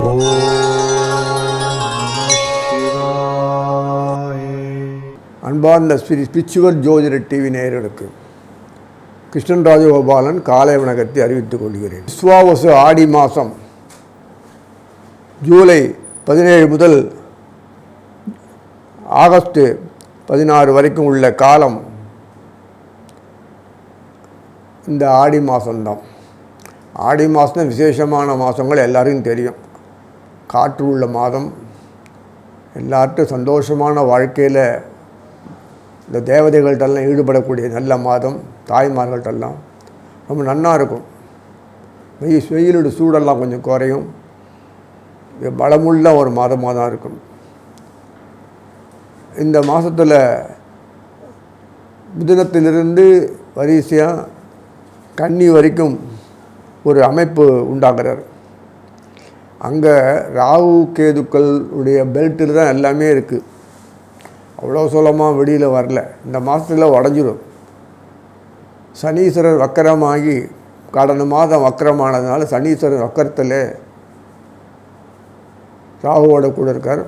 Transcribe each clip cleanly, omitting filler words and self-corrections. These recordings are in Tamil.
ஓம் சிவாய. அன்பார்ந்த ஸ்பிரிச்சுவல் ஜோதிடர் டிவி நேயர்களுக்கு கிருஷ்ணன் ராஜகோபாலன் காலை வணக்கத்தை அறிவித்துக் கொள்கிறேன். விஸ்வாவசு ஆடி மாதம் ஜூலை 17 முதல் ஆகஸ்ட் 16 வரைக்கும் உள்ள காலம் இந்த ஆடி மாதம்தான். ஆடி மாதம் விசேஷமான மாதங்கள் எல்லாருக்கும் தெரியும். காற்று உள்ள மாதம், எல்லார்ட்டும் சந்தோஷமான வாழ்க்கையில் இந்த தேவதைகள்கிட்டெல்லாம் ஈடுபடக்கூடிய நல்ல மாதம். தாய்மார்கள்ட்டெல்லாம் ரொம்ப நன்னாக இருக்கும். வெயிலோட சூடெல்லாம் கொஞ்சம் குறையும். பலமுள்ள ஒரு மாதமாக தான் இருக்கும். இந்த மாதத்தில் மிதுனத்திலிருந்து வரிசையாக கன்னி வரைக்கும் ஒரு அமைப்பு உண்டாக்குறார். அங்கே ராகு கேதுக்கள் உடைய பெல்ட்டில் தான் எல்லாமே இருக்குது. அவ்வளோ சுலமாக வெளியில் வரல. இந்த மாதத்தில் உடஞ்சிடும். சனீஸ்வரர் வக்கரமாகி கடந்த மாதம் வக்கரமானதுனால சனீஸ்வரர் வக்கரத்தில் ராகுவோட கூட இருக்கார்.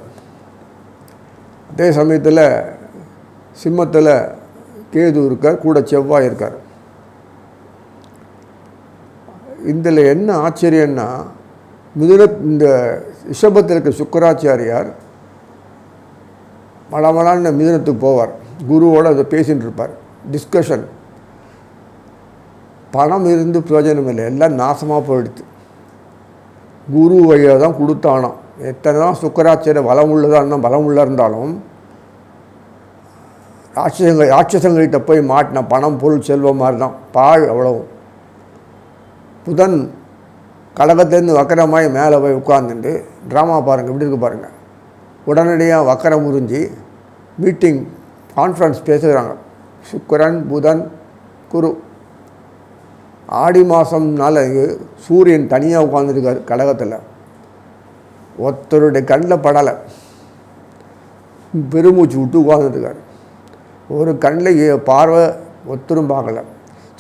அதே சமயத்தில் சிம்மத்தில் கேது இருக்கார், கூட செவ்வாய் இருக்கார். இதில் என்ன ஆச்சரியன்னா, இந்த ரிஷபத்தில் இருக்க சுக்கராச்சாரியார் மழமளான்னு மிதுனத்துக்கு போவார். குருவோடு அதை பேசிகிட்டு இருப்பார். டிஸ்கஷன். பணம் இருந்து பிரயோஜனம் இல்லை, எல்லாம் நாசமாக போயிடுது. குரு வழியாக தான் கொடுத்தானோ. எத்தனை தான் சுக்கராச்சாரிய பலம் உள்ள இருந்தாலும் ராட்சசங்கள்கிட்ட போய் மாட்டின பணம் பொருள் செல்வம் மாதிரி தான் பாழ். அவ்வளவும். புதன் கடகத்திலேருந்து வக்கரமாய் மேலே போய் உட்கார்ந்துட்டு ட்ராமா பாருங்கள், இப்படி இருக்கு பாருங்கள். உடனடியாக வக்கரம் உறிஞ்சி மீட்டிங் கான்ஃபரன்ஸ் பேசுகிறாங்க. சுக்கிரன் புதன் குரு. ஆடி மாதம்னால சூரியன் தனியாக உட்காந்துருக்கார் கடகத்தில். ஒருத்தருடைய கண்ணில் படலை, பெருமூச்சு விட்டு உட்காந்துருக்கார். ஒரு கண்ணில் பார்வை ஒருத்தரும் பார்க்கலை.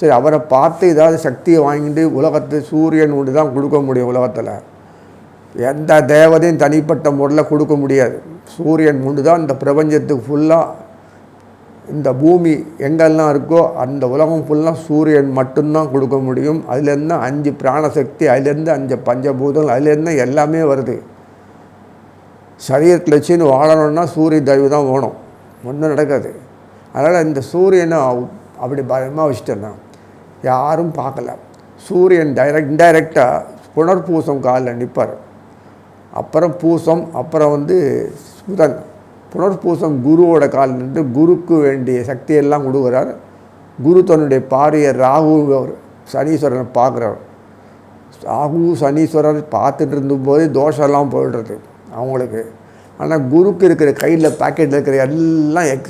சரி, அவரை பார்த்து ஏதாவது சக்தியை வாங்கிட்டு உலகத்தை சூரியன் ஒன்று தான் கொடுக்க முடியும். உலகத்தில் எந்த தேவதையும் தனிப்பட்ட முறையில் கொடுக்க முடியாது. சூரியன் ஒன்று தான் இந்த பிரபஞ்சத்துக்கு ஃபுல்லாக. இந்த பூமி எங்கெல்லாம் இருக்கோ அந்த உலகம் ஃபுல்லாக சூரியன் மட்டும்தான் கொடுக்க முடியும். அதுலேருந்து 5 பிராணசக்தி, அதுலேருந்து 5 பஞ்சபூதங்கள், அதுலேருந்து எல்லாமே வருது. சரீரத்தில் வச்சுன்னு வாழணும்னா சூரிய தயவு தான் வேணும், ஒன்றும் நடக்காது. அதனால் இந்த சூரியனை அப்படி பயமாக வச்சுட்டேன்னா யாரும் பார்க்கல. சூரியன் இன்டைரக்டாக புனர்பூசம் காலில் நிற்பார். அப்புறம் பூசம், அப்புறம் புதன். புனர்பூசம் குருவோட காலில் நின்று குருக்கு வேண்டிய சக்தியெல்லாம் கொடுக்குறார். குரு தன்னுடைய பாரிய ராகு சனீஸ்வரனை பார்க்குறார். ராகு சனீஸ்வரர் பார்த்துட்டு இருந்தபோது தோஷம்லாம் போயிடுறது அவங்களுக்கு. ஆனால் குருக்கு இருக்கிற கையில் பாக்கெட்டில் இருக்கிற எல்லாம்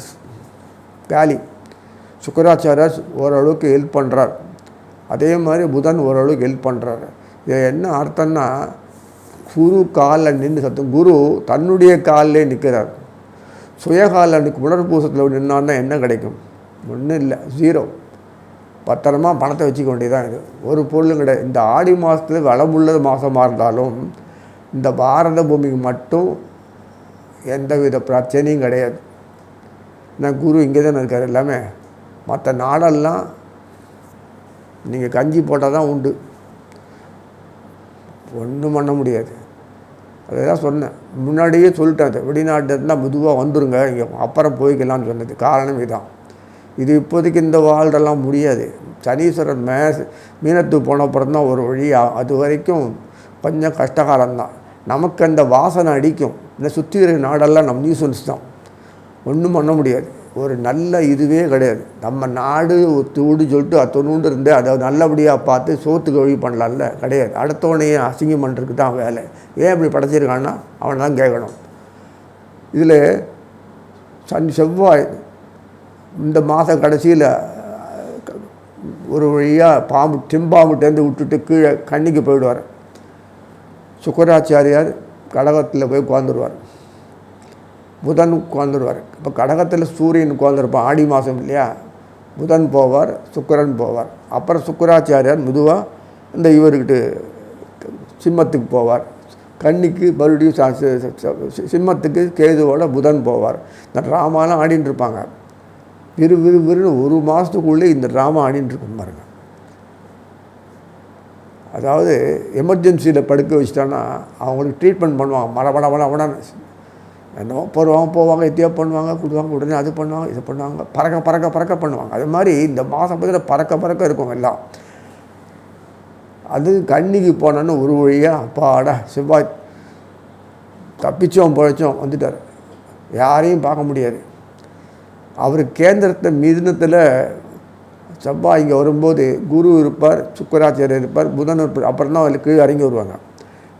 காலி. சுக்கராச்சாரியர் ஓரளவுக்கு ஹெல்ப் பண்ணுறார். அதே மாதிரி புதன் ஓரளவுக்கு ஹெல்ப் பண்ணுறாரு. இது என்ன அர்த்தம்னா, குரு காலில் நின்று குரு தன்னுடைய காலிலே நிற்கிறார். சுயகாலில் புனர்பூசத்தில் நின்னான்னா என்ன கிடைக்கும்? ஒன்றும் இல்லை, 0. பத்திரமா பணத்தை வச்சுக்க வேண்டியதான். இது ஒரு பொருளும் கிடையாது. இந்த ஆடி மாதத்தில் வளமுள்ள மாதமாக இருந்தாலும் இந்த பாரத பூமிக்கு மட்டும் எந்தவித பிரச்சனையும் கிடையாது. நான் குரு இங்கே தானே இருக்கார். எல்லாமே மற்ற நாடெல்லாம் நீங்கள் கஞ்சி போட்டால் தான் உண்டு, ஒன்றும் பண்ண முடியாது. அதுதான் சொன்னேன், முன்னாடியே சொல்லிட்டேன். அது வெளிநாட்டில் இருந்தால் மெதுவாக வந்துடுங்க, இங்கே அப்புறம் போய்க்கலான்னு சொன்னது காரணம் இதுதான். இது இப்போதைக்கு இந்த வாழ்றெல்லாம் முடியாது. சனீஸ்வரன் மீனத்துக்கு போன அப்புறம் தான் ஒரு வழி. அது வரைக்கும் கொஞ்சம் கஷ்டகாலம்தான். நமக்கு அந்த வாசனை அடிக்கும். இந்த சுற்றி இருக்கிற நாடெல்லாம் நம்ம நியூசன்ஸ் தான், ஒன்றும் பண்ண முடியாது. ஒரு நல்ல இதுவே கிடையாது. நம்ம நாடு தூடு சொல்லிட்டு அத்தொண்டு இருந்து அதை நல்லபடியாக பார்த்து சோத்துக்கு வழி பண்ணலாம்ல, கிடையாது. அடுத்தவனையே அசிங்கம் பண்ணுறதுக்கு தான் வேலை. ஏன் இப்படி படைச்சிருக்கான்னா அவனை தான் கேட்கணும். இதில் செவ்வாய் இந்த மாத கடைசியில் ஒரு வழியாக திம்பாம்புட்டேருந்து விட்டுட்டு கீழே கன்னிக்கு போயிடுவார். சுக்கராச்சாரியார் கடகத்தில் போய் உட்காந்துருவார். புதன் உட்காந்துருவார். இப்போ கடகத்தில் சூரியன் உட்காந்துருப்பான். ஆடி மாதம் இல்லையா, புதன் போவார், சுக்கிரன் போவார். அப்புறம் சுக்கராச்சாரியார் மெதுவாக இந்த இவர்கிட்ட சிம்மத்துக்கு போவார். கன்னிக்கு மறுபடியும் சிம்மத்துக்கு கேதுவோட புதன் போவார். இந்த ட்ராமாலாம் ஆடின்னு இருப்பாங்க. விறுவிறுன்னு ஒரு மாதத்துக்குள்ளே இந்த ட்ராமா ஆடின்னு இருக்கும் பாருங்க. அதாவது எமர்ஜென்சியில் படுக்க வச்சிட்டான்னா அவங்களுக்கு ட்ரீட்மெண்ட் பண்ணுவாங்க. மடமடன்னு என்னவோ போவாங்க, எத்தியோ பண்ணுவாங்க, கொடுவாங்க, உடனே அது பண்ணுவாங்க, இது பண்ணுவாங்க, பறக்க பண்ணுவாங்க. அது மாதிரி இந்த மாதம் பக்கத்தில் பறக்க இருக்கும் எல்லாம். அது கன்னிக்கு போனோன்னு ஒரு வழியாக அப்பாடா செவ்வாய் தப்பிச்சோம் பிழைச்சோம் வந்துட்டார். யாரையும் பார்க்க முடியாது. அவர் கேந்திரத்தை மிதுனத்தில் செவ்வாய் இங்கே வரும்போது குரு இருப்பார், சுக்கராச்சாரியர் இருப்பார், புதன் இருப்பார். அப்புறம் தான் அவருக்கு கீழே இறங்கி வருவாங்க.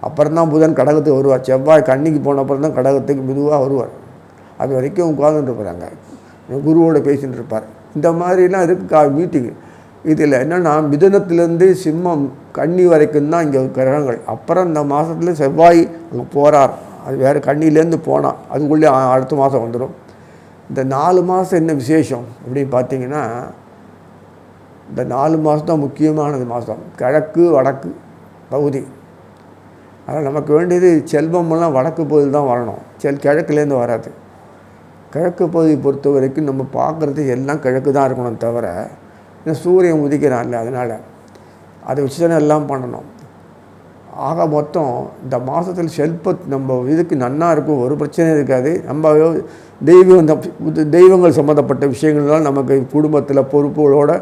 அப்புறம் தான் புதன் கடகத்துக்கு வருவார். செவ்வாய் கன்னிக்கு போன அப்புறம் தான் கடகத்துக்கு மெதுவாக வருவார். அது வரைக்கும் உட்காந்துட்டு இருப்பாங்க, குருவோடு பேசிகிட்டு இருப்பார். இந்த மாதிரிலாம் இருக்குது மீட்டிங்கு. இதில் என்னென்னா மிதுனத்துலேருந்து சிம்மம் கன்னி வரைக்கும் தான் இங்கே கிரகங்கள். அப்புறம் இந்த மாதத்தில் செவ்வாய் அங்கே போகிறார். அது வேறு கன்னிலேருந்து போனால் அதுக்குள்ளே அடுத்த மாதம் வந்துடும். இந்த 4 மாதம் என்ன விசேஷம் அப்படின்னு பார்த்தீங்கன்னா, இந்த 4 மாதம் தான் முக்கியமானது மாதம். கிழக்கு வடக்கு பகுதி. அதனால் நமக்கு வேண்டியது செல்வமெல்லாம் வடக்கு பகுதி தான் வரணும், கிழக்குலேருந்து வராது. கிழக்கு பகுதி பொறுத்த வரைக்கும் நம்ம பார்க்குறது எல்லாம் கிழக்கு தான் இருக்கணும் தவிர, சூரியன் உதிக்கிறான்ல அதனால் அதை வச்சு தானே எல்லாம் பண்ணணும். ஆக மொத்தம் இந்த மாதத்தில் நம்ம இதுக்கு நன்னா இருக்கும், ஒரு பிரச்சனையும் இருக்காது. நம்ம தெய்வங்கள் சம்மந்தப்பட்ட விஷயங்கள்லாம் நமக்கு குடும்பத்தில் பொறுப்புகளோட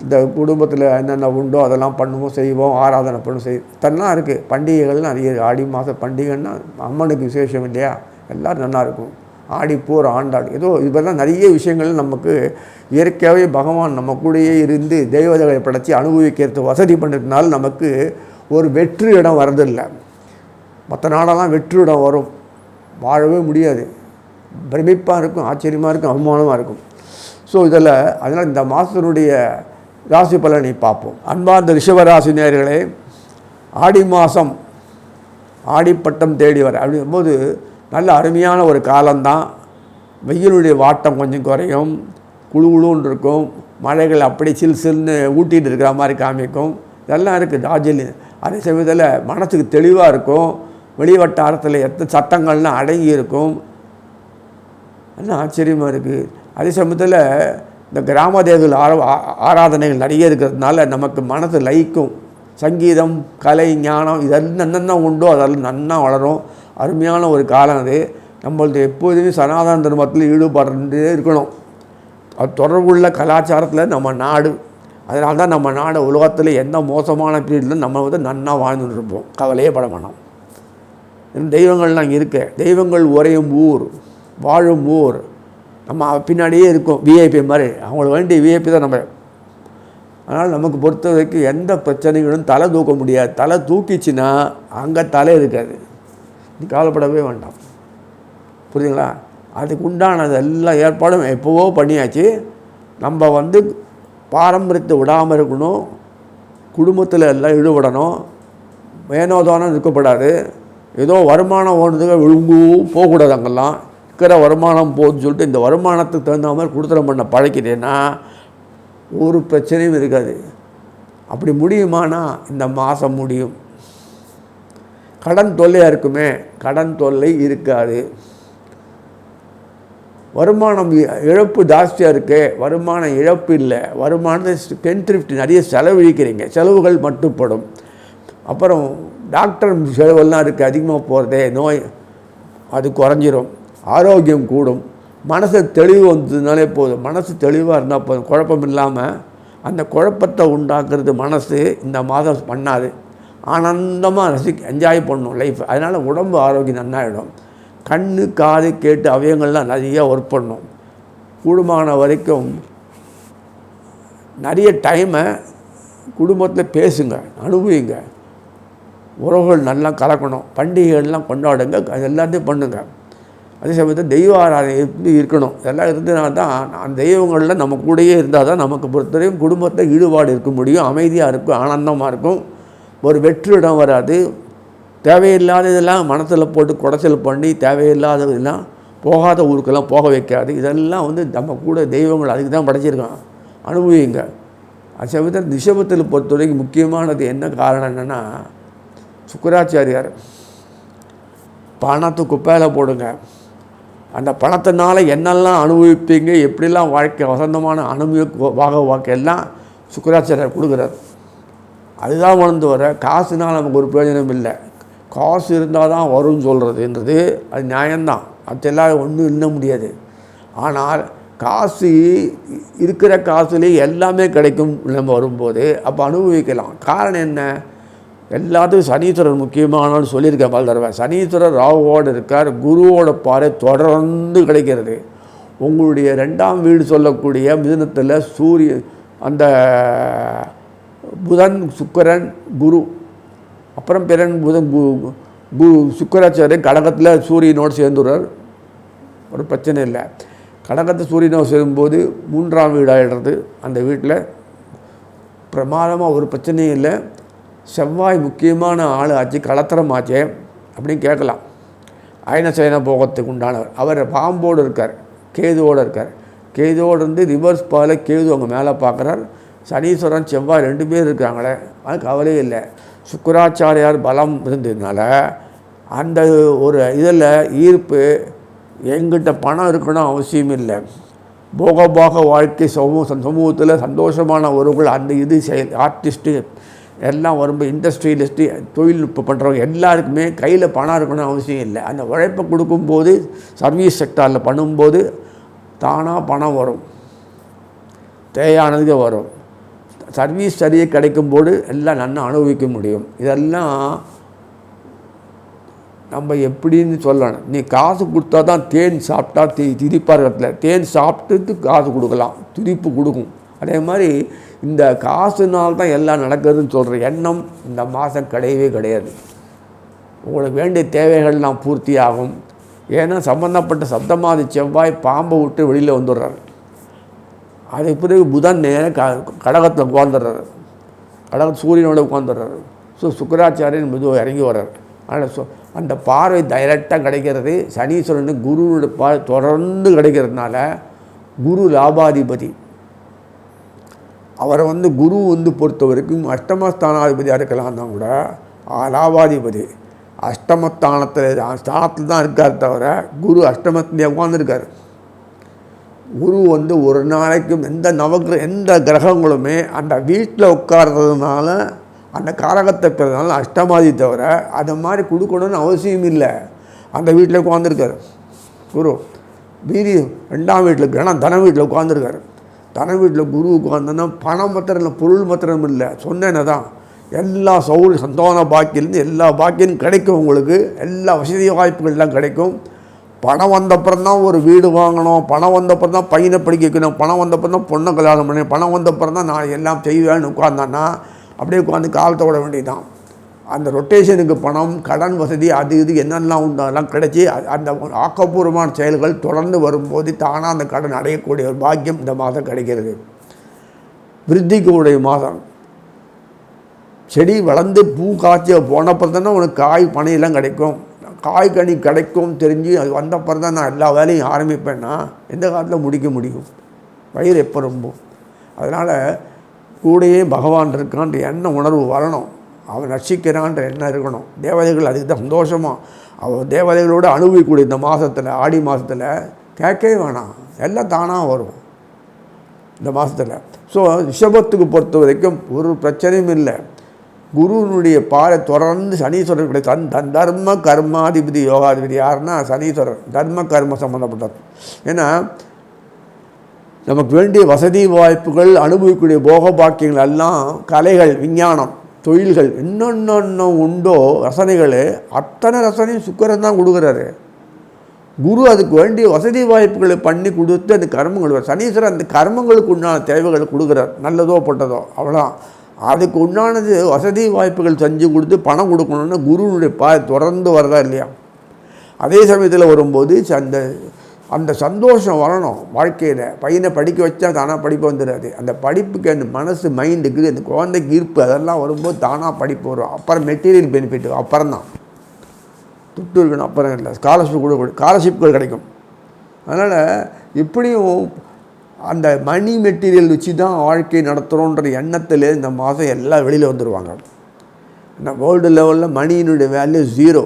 இந்த குடும்பத்தில் என்னென்ன உண்டோ அதெல்லாம் பண்ணுவோம், செய்வோம், ஆராதனை பண்ணுவோம், தன்னா இருக்குது. பண்டிகைகள்லாம் நிறைய. ஆடி மாத பண்டிகைன்னா அம்மனுக்கு விசேஷம் இல்லையா, எல்லோரும் நல்லாயிருக்கும். ஆடி போகிற ஆண்டாடு ஏதோ இதெல்லாம் நிறைய விஷயங்கள் நமக்கு இயற்கையாகவே பகவான் நம்ம கூடயே இருந்து தெய்வதைகளை படைச்சி அனுபவிக்கிறது வசதி பண்ணுறதுனால நமக்கு ஒரு வெற்று இடம் வரதில்லை. மற்ற நாடெல்லாம் வெற்று இடம் வரும், வாழவே முடியாது. பிரமிப்பாக இருக்கும், ஆச்சரியமாக இருக்கும், அவமானமாக இருக்கும். ஸோ அதனால் இந்த மாதத்தினுடைய ராசி பலனை பார்ப்போம். அன்பார்ந்த ரிஷபராசி நேயர்களே, ஆடி மாதம் ஆடிப்பட்டம் தேடி வர அப்படிங்கும்போது நல்ல அருமையான ஒரு காலம்தான். வெயிலுடைய வாட்டம் கொஞ்சம் குறையும், குழுன்னு இருக்கும், மழைகள் அப்படி சில்லுன்னு ஊட்டிகிட்டு இருக்கிற மாதிரி காமிக்கும். இதெல்லாம் இருக்குது டார்ஜிலிங். அதே சமயத்தில் மனசுக்கு தெளிவாக இருக்கும். வெளிவட்டாரத்தில் எத்தனை சட்டங்கள்லாம் அடங்கி இருக்கும், எல்லாம் ஆச்சரியமாக இருக்குது. அதே சமயத்தில் இந்த கிராம தேவர்கள் ஆராதனைகள் நிறைய இருக்கிறதுனால நமக்கு மனசு லயிக்கும். சங்கீதம், கலை, ஞானம் இதெல்லாம் என்னென்ன உண்டோ அதெல்லாம் நன்னா வளரும். அருமையான ஒரு காலம் அது. நம்மளது எப்போதுமே சனாதன தர்மத்தில் ஈடுபடுறே இருக்கணும். அது தொடர்புள்ள கலாச்சாரத்தில் நம்ம நாடு. அதனால தான் நம்ம நாடு உலகத்தில் எந்த மோசமான பீரியடில் நம்ம நன்னா வாழ்ந்துட்டு இருப்போம், கவலையே பட வேணாம். தெய்வங்கள்லாம் இங்கே இருக்க, தெய்வங்கள் உறையும் ஊர், வாழும் ஊர். நம்ம பின்னாடியே இருக்கும், விஐபி மாதிரி. அவங்களுக்கு வேண்டிய விஐபி தான் நம்ம. அதனால் நமக்கு பொறுத்த வரைக்கும் எந்த பிரச்சனைகளும் தலை தூக்க முடியாது. தலை தூக்கிச்சுன்னா அங்கே தலை இருக்காது. நீ கவலைப்படவே வேண்டாம், புரியுதுங்களா? அதுக்கு உண்டானது எல்லா ஏற்பாடும் எப்போவோ பண்ணியாச்சு. நம்ம பாரம்பரியத்தை விடாமல் இருக்கணும், குடும்பத்தில் எல்லாம் ஈடுபடணும், மேனோதானம் இருக்கப்படாது. ஏதோ வருமானம் ஓடுறதுக்கு விழுங்கவும் போகக்கூடாது. அங்கெல்லாம் இருக்கிற வருமானம் போகுதுன்னு சொல்லிட்டு இந்த வருமானத்துக்கு தகுந்த மாதிரி கொடுத்துட பண்ண பழக்கிறேன்னா ஒரு பிரச்சனையும் இருக்காது. அப்படி முடியுமானா இந்த மாதம் முடியும். கடன் தொல்லையாக இருக்குமே, கடன் தொல்லை இருக்காது. வருமானம் இழப்பு ஜாஸ்தியாக இருக்கே, வருமான இழப்பு இல்லை. வருமானத்தை ஸ்பென்ட்ரிஃப்ட் நிறைய செலவழிக்கிறீங்க, செலவுகள் மட்டுப்படும். அப்புறம் டாக்டர் செலவெல்லாம் இருக்குது, அதிகமாக போகிறதே, நோய் அது குறைஞ்சிரும், ஆரோக்கியம் கூடும். மனசு தெளிவு வந்ததுனாலே போதும். மனசு தெளிவாக இருந்தால் போதும், குழப்பம் இல்லாமல். அந்த குழப்பத்தை உண்டாக்குறது மனசு இந்த மாதம் பண்ணாது. ஆனந்தமாக என்ஜாய் பண்ணணும் லைஃப். அதனால் உடம்பு ஆரோக்கியம் நன்னாயிடும். கண், காது, கேட்டு அவயங்கள்லாம் நிறையா ஒர்க் பண்ணணும். கூடுமான வரைக்கும் நிறைய டைமை குடும்பத்தில் பேசுங்க, அனுபவிங்க. உறவுகள் நல்லா கலக்கணும், பண்டிகைகள்லாம் கொண்டாடுங்க, அது எல்லாத்தையும் பண்ணுங்க. அதே சமயத்தில் தெய்வ ஆராதனை எப்படி இருக்கணும், இதெல்லாம் இருந்ததுனால தான் அந்த தெய்வங்களில் நம்ம கூடயே இருந்தால் தான் நமக்கு பொறுத்தவரையும் குடும்பத்தில் ஈடுபாடு இருக்க முடியும், அமைதியாக இருக்கும், ஆனந்தமாக இருக்கும், ஒரு வெற்றிடம் வராது. தேவையில்லாத இதெல்லாம் மனசில் போட்டு குடைச்சல் பண்ணி தேவையில்லாததெல்லாம் போகாத ஊருக்கெல்லாம் போக வைக்காது. இதெல்லாம் நம்ம கூட தெய்வங்கள் அதுக்கு தான் படைச்சிருக்கான், அனுபவிங்க. அது சமயத்தில் ரிஷபத்தில் பொறுத்தவரைக்கும் முக்கியமானது என்ன காரணம் என்னென்னா, சுக்கராச்சாரியார் பணத்தை குப்பையில் போடுங்க. அந்த பணத்தினால என்னெல்லாம் அனுபவிப்பீங்க, எப்படிலாம் வாழ்க்கை வசந்தமான வாக்கெல்லாம் சுக்கராச்சாரியர் கொடுக்குறார். அதுதான் உணர்ந்து வர. காசுனால் நமக்கு ஒரு பிரயோஜனம் இல்லை. காசு இருந்தால் தான் வரும்னு சொல்கிறதுன்றது அது நியாயம்தான். அதெல்லாம் ஒன்றும் இன்ன முடியாது. ஆனால் காசு இருக்கிற காசுலேயே எல்லாமே கிடைக்கும் நம்ம வரும்போது அப்போ அனுபவிக்கலாம். காரணம் என்ன? எல்லாத்துக்கும் சனீஸ்வரர் முக்கியமானு சொல்லியிருக்கேன் பல தடவை. சனீஸ்வரர் ராகுவோடு இருக்கார். குருவோட பார்வை தொடர்ந்து கிடைக்கிறது. உங்களுடைய 2ஆம் வீடு சொல்லக்கூடிய மிதுனத்தில் சூரியன், அந்த புதன், சுக்கிரன், குரு, அப்புறம் பிறன் புதன் சுக்கராச்சாரியர் கடகத்தில் சூரியனோடு சேர்ந்துடுறார். ஒரு பிரச்சனை இல்லை. கடகத்தை சூரியனோடு சேரும்போது 3ஆம் வீடு ஆகிடுறது. அந்த வீட்டில் பிரமாதமாக ஒரு பிரச்சனையும் இல்லை. செவ்வாய் முக்கியமான ஆள் ஆச்சு, கலத்திரம் ஆச்சே அப்படின்னு கேட்கலாம். அயனசயன போகத்துக்கு உண்டானவர். அவர் பாம்போடு இருக்கார், கேதுவோடு இருக்கார். கேதுவோடு இருந்து ரிவர்ஸ் பால கேது அவங்க மேலே பார்க்குறார். சனீஸ்வரன் செவ்வாய் 2 பேர் இருக்காங்களே, அது கவலையே இல்லை. சுக்கராச்சாரியார் பலம் இருந்ததுனால அந்த ஒரு இதில் ஈர்ப்பு. எங்கிட்ட பணம் இருக்கணும் அவசியம் இல்லை. போக வாழ்க்கை சமூகத்தில் சந்தோஷமான உறவுகள், அந்த இது செயல் ஆர்டிஸ்ட்டு எல்லாம் வரும்போது, இண்டஸ்ட்ரியலிஸ்ட்டு, தொழில்நுட்பம் பண்ணுறவங்க எல்லாருக்குமே கையில் பணம் இருக்கணும் அவசியம் இல்லை. அந்த உழைப்பை கொடுக்கும்போது, சர்வீஸ் செக்டாரில் பண்ணும்போது தானாக பணம் வரும், தேவையானதுக்கு வரும். சர்வீஸ் சரியாக கிடைக்கும்போது எல்லாம் நல்லா அனுபவிக்க முடியும். இதெல்லாம் நம்ம எப்படின்னு சொல்லணும். நீ காசு கொடுத்தா தான் தேன் சாப்பிட்டா திரிப்பார் இடத்துல. தேன் சாப்பிட்டுட்டு காசு கொடுக்கலாம், திரிப்பு கொடுக்கும். அதே மாதிரி இந்த காசுனால்தான் எல்லாம் நடக்குதுன்னு சொல்கிற எண்ணம் இந்த மாதம் கிடையவே கிடையாது. உங்களுக்கு வேண்டிய தேவைகள்லாம் பூர்த்தி ஆகும். ஏன்னா சம்பந்தப்பட்ட சப்தமாதி செவ்வாய் பாம்பை விட்டு வெளியில் வந்துடுறாரு. அதுக்கு பிறகு புதன் கடகத்தில் உட்காந்துடுறாரு, சூரியனோட உட்காந்துடுறாரு. ஸோ சுக்கராச்சாரியன் மெதுவாக இறங்கி வர்றார். அதனால் அந்த பார்வை டைரெக்டாக கிடைக்கிறது. சனீஸ்வரனுக்கு குருவோட தொடர்ந்து கிடைக்கிறதுனால குரு லாபாதிபதி. அவரை குரு பொறுத்த வரைக்கும் அஷ்டமஸ்தானாதிபதியாக இருக்கலாம் தான் கூட, லாபாதிபதி ஸ்தானத்தில் தான் இருக்கார். தவிர குரு அஷ்டமத்திலே உட்காந்துருக்கார். குரு ஒரு நாளைக்கும் எந்த கிரகங்களுமே அந்த வீட்டில் உட்கார்றதுனால, அந்த காரகத்தை பெறதுனால அஷ்டமாதி தவிர அது மாதிரி கொடுக்கணும்னு அவசியம் இல்லை. அந்த வீட்டில் உட்காந்துருக்கார் குரு. மீதி 2ஆம் வீட்டில் கிரகணம் தன வீட்டில் உட்காந்துருக்காரு. தன வீட்டில் குரு உட்காந்தோன்னா பணம் மாத்திரம் இல்லை, பொருள் மாத்திரம் இல்லை, சொன்னேன்னு தான் எல்லா சந்தான பாக்கியிலேருந்து எல்லா பாக்கியும் கிடைக்கும். உங்களுக்கு எல்லா வசதி வாய்ப்புகள்லாம் கிடைக்கும். பணம் வந்தப்புறம் தான் ஒரு வீடு வாங்கணும், பணம் வந்தப்புறம் தான் பையனை படிக்க வைக்கணும், பணம் வந்தப்புறம் தான் பொண்ணை கல்யாணம் பண்ணி, பணம் வந்தப்புறம் தான் நான் எல்லாம் செய்வேன்னு உட்காந்தான்னா அப்படியே உட்காந்து காலத்தை விட வேண்டியதுதான். அந்த ரொட்டேஷனுக்கு பணம், கடன் வசதி, அது இது என்னெல்லாம் உண்டு அதெல்லாம் கிடைச்சி அந்த ஆக்கப்பூர்வமான செயல்கள் தொடர்ந்து வரும்போது தானாக அந்த கடன் அடையக்கூடிய ஒரு பாக்கியம் இந்த மாதம் கிடைக்கிறது. விருத்திக்குடைய மாதம். செடி வளர்ந்து பூ காய்ச்சி போனப்பறம் தானே உனக்கு காய் பனையெல்லாம் கிடைக்கும். காய் கனி கிடைக்கும் தெரிஞ்சு அது வந்தப்பறம் தான் நான் எல்லா வேலையும் ஆரம்பிப்பேன்னா எந்த காலத்தில் முடிக்க முடியும்? வயிறு எப்போ ரொம்ப. அதனால் கூடையே பகவான் இருக்கான்ற எண்ணம் உணர்வு வரணும். அவன் ரட்சிக்கிறான்ற எண்ணம் இருக்கணும். தேவதைகள் அதுக்கு தான் சந்தோஷமாக அவன் தேவதைகளோடு அனுபவிக்கக்கூடிய இந்த மாதத்தில், ஆடி மாதத்தில் கேட்கவே வேணாம், எல்லாம் தானாக வரும் இந்த மாதத்தில். ஸோ ரிஷபத்துக்கு பொறுத்த வரைக்கும் ஒரு பிரச்சனையும் இல்லை. குருவினுடைய பாறை தொடர்ந்து சனீஸ்வரர் தன் தர்ம கர்மாதிபதி யோகாதிபதி யாருன்னா சனீஸ்வரர். தர்ம கர்ம சம்மந்தப்பட்டது. ஏன்னா நமக்கு வேண்டிய வசதி வாய்ப்புகள், அனுபவிக்கக்கூடிய போக பாக்கியங்கள் எல்லாம், கலைகள், விஞ்ஞானம், தொழில்கள் என்னென்ன உண்டோ ரசனைகள், அத்தனை ரசனையும் சுக்கிரன் தான் கொடுக்குறாரு. குரு அதுக்கு வேண்டிய வசதி வாய்ப்புகளை பண்ணி கொடுத்து அந்த கர்மங்கள், சனீஸ்வரன் அந்த கர்மங்களுக்கு உண்டான தேவைகளை கொடுக்குறார். நல்லதோ பட்டதோ அவ்வளோ. அதுக்கு உண்டானது வசதி வாய்ப்புகள் செஞ்சு கொடுத்து பணம் கொடுக்கணுன்னா குருனுடைய தொடர்ந்து வரதா இல்லையா? அதே சமயத்தில் வரும்போது அந்த சந்தோஷம் வரணும் வாழ்க்கையில். பையனை படிக்க வச்சா தானாக படிப்பு வந்துடாது. அந்த படிப்புக்கு அந்த மனசு, மைண்டுக்கு, அந்த குழந்தைக்கு ஈர்ப்பு அதெல்லாம் வரும்போது தானாக படிப்பு வரும். அப்புறம் மெட்டீரியல் பெனிஃபிட் அப்புறம் தான் துட்டு இருக்கணும். அப்புறம் இல்லை, ஸ்காலர்ஷிப்கள் கிடைக்கும். அதனால் இப்படியும் அந்த மணி மெட்டீரியல் வச்சு தான் வாழ்க்கை நடத்துகிறோன்ற எண்ணத்தில் இந்த மாதம் எல்லாம் வெளியில் வந்துடுவாங்க. இந்த வேர்ல்டு லெவலில் மணியினுடைய வேல்யூ 0.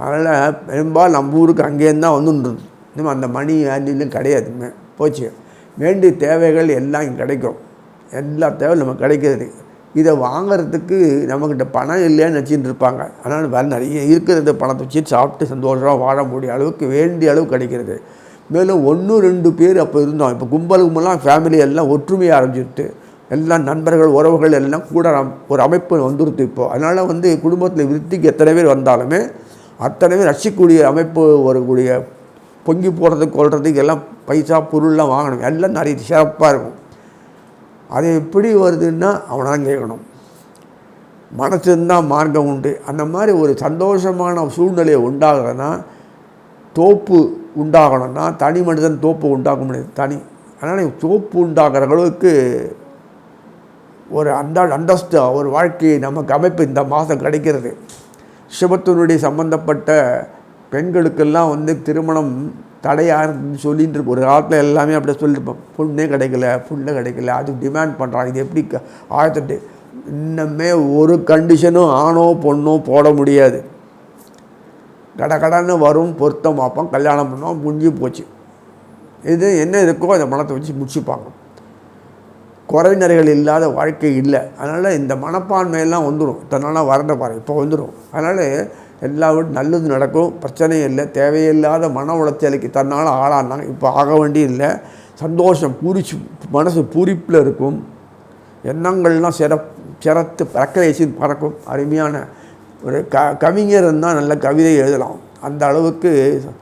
அதனால் பெரும்பாலும் நம்ம ஊருக்கு அங்கேருந்து தான் வந்துன்றது. இன்னும் அந்த மணி வேல்யூலும் கிடையாது. போச்சு. வேண்டிய தேவைகள் எல்லாம் இங்கே கிடைக்கும். எல்லா தேவையும் நமக்கு கிடைக்கிறது. இதை வாங்கிறதுக்கு நம்மக்கிட்ட பணம் இல்லைன்னு நினச்சிட்டு இருப்பாங்க. அதனால் வேறு நிறைய இருக்கிறத பணத்தை வச்சு சாப்பிட்டு சந்தோஷமாக வாழ முடிய அளவுக்கு வேண்டிய அளவு கிடைக்கிறது. மேலும் 1-2 பேர் அப்போ இருந்தோம். இப்போ கும்பலுக்குமெல்லாம் ஃபேமிலி எல்லாம் ஒற்றுமையாக ஆரம்பிச்சிருது. எல்லாம் நண்பர்கள் உறவுகள் எல்லாம் கூட ஒரு அமைப்பு வந்துடுது இப்போது. அதனால் குடும்பத்தில் விருத்திக்கு எத்தனை பேர் வந்தாலுமே அத்தனை பேர் ரசிக்கக்கூடிய அமைப்பு வரக்கூடிய பொங்கி போடுறதுக்கு கொள்றதுக்கு எல்லாம் பைசா பொருள்லாம் வாங்கணும். எல்லாம் நிறைய சிறப்பாக இருக்கும். அது எப்படி வருதுன்னா அவனை தான் கேட்கணும். மனசு இருந்தால் மார்க்கம் உண்டு. அந்த மாதிரி ஒரு சந்தோஷமான சூழ்நிலையை உண்டாகிறதுனா தோப்பு உண்டாகணும்னா தனி மனிதன் தோப்பு உண்டாக்க முடியாது. அதனால் தோப்பு உண்டாகிற அளவுக்கு ஒரு அந்தஸ்து ஒரு வாழ்க்கை நமக்கு அமைப்பு இந்த மாதம் கிடைக்கிறது. ரிஷபத்தினுடைய சம்பந்தப்பட்ட பெண்களுக்கெல்லாம் திருமணம் தடையாருன்னு சொல்லிட்டு இருக்கு. ஒரு காலத்தில் எல்லாமே அப்படியே சொல்லியிருப்போம். புண்ணே கிடைக்கல அது டிமாண்ட் பண்ணுறாங்க. இது எப்படி ஆயிரத்தெட்டு இன்னமே ஒரு கண்டிஷனும் ஆணோ பொண்ணோ போட முடியாது. கடன்னு வரும், பொருத்தம் பார்ப்போம், கல்யாணம் பண்ணோம், முடிஞ்சு போச்சு. இது என்ன இருக்கோ அந்த மனத்தை வச்சு முடிச்சுப்பாங்க. குறைநிறைகள் இல்லாத வாழ்க்கை இல்லை. அதனால் இந்த மனப்பான்மையெல்லாம் வந்துடும். இத்தனாலாம் வறண்ட பாருங்கள், இப்போ வந்துடும். அதனால் எல்லா நல்லது நடக்கும், பிரச்சனையும் இல்லை. தேவையில்லாத மன உளைச்சலுக்கு தன்னால் ஆளானாங்க. இப்போ ஆக வேண்டிய இல்லை. சந்தோஷம் மனசு பூரிப்பில் இருக்கும். எண்ணங்கள்லாம் சிரத்து பறக்கரைச்சி பறக்கும். அருமையான ஒரு கவிஞர் இருந்தால் நல்ல கவிதை எழுதலாம். அந்த அளவுக்கு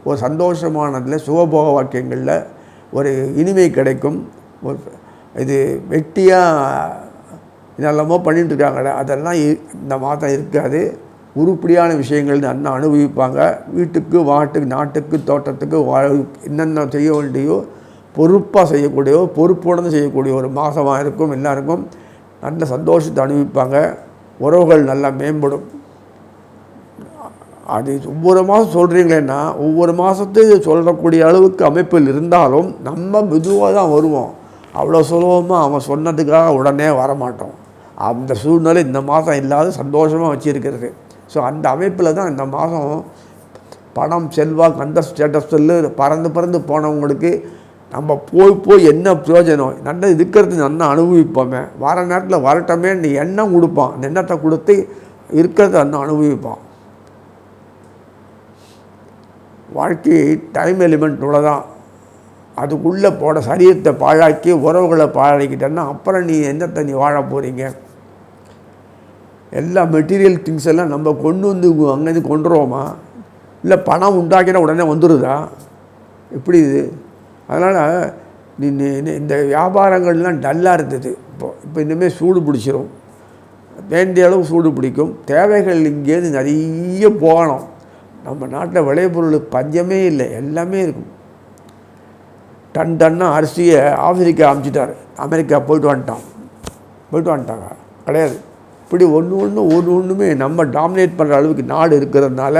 ஒரு சந்தோஷமானதில் சுகபோக வாக்கியங்களில் ஒரு இனிமை கிடைக்கும். ஒரு இது வெட்டியாக இதெல்லாமோ பண்ணிட்டுருக்காங்களே அதெல்லாம் இந்த மாதம் இருக்காது. உருப்படியான விஷயங்கள் அண்ணா அனுபவிப்பாங்க. வீட்டுக்கு நாட்டுக்கு தோட்டத்துக்கு என்னென்ன செய்ய வேண்டியோ பொறுப்பாக செய்யக்கூடியோ பொறுப்புடன் செய்யக்கூடிய ஒரு மாதமாக இருக்கும். எல்லாருக்கும் நல்ல சந்தோஷத்தை அனுபவிப்பாங்க. உறவுகள் நல்லா மேம்படும். அது ஒவ்வொரு மாதம் சொல்கிறீங்களேன்னா ஒவ்வொரு மாதத்துக்கு சொல்லக்கூடிய அளவுக்கு அமைப்பில் இருந்தாலும் நம்ம மெதுவாக தான் வருவோம். அவ்வளோ சுலபமாக அவன் சொன்னதுக்காக உடனே வரமாட்டோம். அந்த சூழ்நிலை இந்த மாதம் இல்லாத சந்தோஷமாக வச்சுருக்கிறது. ஸோ அந்த அமைப்பில் தான் இந்த மாதம் பணம் செல்வாக்கு அந்த ஸ்டேட்டஸில் பறந்து போனவங்களுக்கு நம்ம போய் என்ன பிரயோஜனம், நல்ல இருக்கிறது நல்லா அனுபவிப்போமே, வர நேரத்தில் வரட்டமே நீ எண்ணம் கொடுப்பான். அந்த எண்ணத்தை கொடுத்து இருக்கிறத நல்லா அனுபவிப்பான். வாழ்க்கை டைம் எலிமெண்ட்டோட தான். அதுக்குள்ளே போட சரீரத்தை பாழாக்கி உறவுகளை பாழாக்கிட்டேன்னா அப்புறம் நீ என்னத்தை நீ வாழ போகிறீங்க? எல்லா மெட்டீரியல் திங்ஸ் எல்லாம் நம்ம அங்கேருந்து கொண்டுருவோமா, இல்லை பணம் உண்டாக்கினா உடனே வந்துடுதா? எப்படி இது? அதனால் நீ இந்த வியாபாரங்கள்லாம் டல்லாக இருந்தது. இப்போ இனிமேல் சூடு பிடிச்சிரும். வேண்டிய அளவு சூடு பிடிக்கும். தேவைகள் இங்கேருந்து நிறைய போகணும். நம்ம நாட்டில் விளைபொருளுக்கு பஞ்சமே இல்லை, எல்லாமே இருக்கும். டன்னாக அரிசியை ஆப்பிரிக்கா அனுப்பிச்சிட்டார். அமெரிக்கா போயிட்டு வந்துட்டாங்க. கிடையாது. இப்படி ஒன்றுமே நம்ம டாமினேட் பண்ணுற அளவுக்கு நாடு இருக்கிறதுனால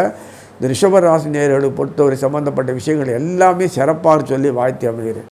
இந்த ரிஷபராசி நேயர்களை பொறுத்தவரை சம்மந்தப்பட்ட விஷயங்கள் எல்லாமே சிறப்பாக சொல்லி வாழ்த்தி அமைகிறேன்.